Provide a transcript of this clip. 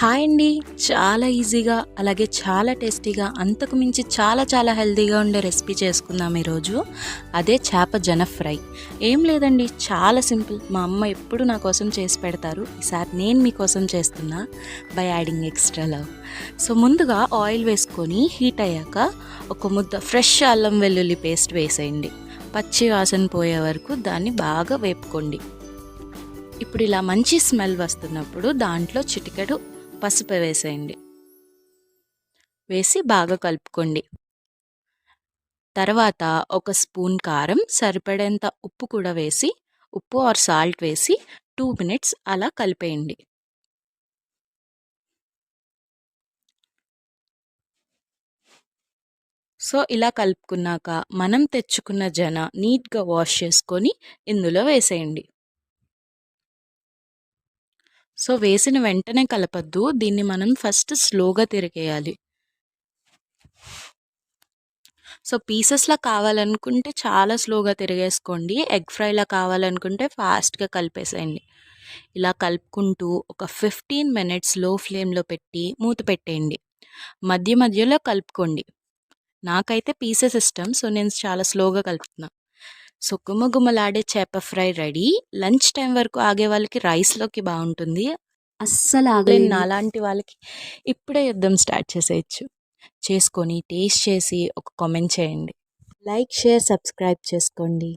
Hi అండి. చాలా ఈజీగా అలాగే చాలా టేస్టీగా అంతకు మించి చాలా చాలా హెల్తీగా ఉండే రెసిపీ చేసుకుందాం ఈరోజు. అదే చేప జన ఫ్రై. ఏం లేదండి, చాలా సింపుల్. మా అమ్మ ఎప్పుడు నా కోసం చేసి పెడతారు. ఈసారి నేను మీకోసం చేస్తున్నా by adding extra love. So ముందుగా ఆయిల్ వేసుకొని హీట్ అయ్యాక ఒక ముద్ద ఫ్రెష్ అల్లం వెల్లుల్లి పేస్ట్ వేసేయండి. పచ్చి వాసన పోయే వరకు దాన్ని బాగా వేపుకోండి. ఇప్పుడు ఇలా మంచి స్మెల్ వస్తున్నప్పుడు దాంట్లో చిటికెడు పసుపు వేసేయండి. వేసి బాగా కలుపుకోండి. తర్వాత ఒక స్పూన్ కారం, సరిపడేంత ఉప్పు కూడా వేసి, ఉప్పు ఆర్ సాల్ట్ వేసి 2 మినిట్స్ అలా కలిపేయండి. సో ఇలా కలుపుకున్నాక మనం తెచ్చుకున్న జన నీట్గా వాష్ చేసుకొని ఇందులో వేసేయండి. సో వేసిన వెంటనే కలపద్దు, దీన్ని మనం ఫస్ట్ స్లోగా తిరిగేయాలి. సో పీసెస్లా కావాలనుకుంటే చాలా స్లోగా తిరిగేసుకోండి. ఎగ్ ఫ్రైలా కావాలనుకుంటే ఫాస్ట్గా కలిపేసేయండి. ఇలా కలుపుకుంటూ ఒక 15 మినిట్స్ లో ఫ్లేమ్లో పెట్టి మూత పెట్టేయండి. మధ్య మధ్యలో కలుపుకోండి. నాకైతే పీసెస్ ఇష్టం, సో నేను చాలా స్లోగా కలుపుతున్నా. సో గుమగుమలాడే చేప ఫ్రై రెడీ. లంచ్ టైం వరకు ఆగే వాళ్ళకి రైస్లోకి బాగుంటుంది. అస్సలు ఆగలేని నాలాంటి వాళ్ళకి ఇప్పుడే యుద్ధం స్టార్ట్ చేసేయచ్చు. చేసుకొని టేస్ట్ చేసి ఒక కామెంట్ చేయండి. లైక్, షేర్, సబ్స్క్రైబ్ చేసుకోండి.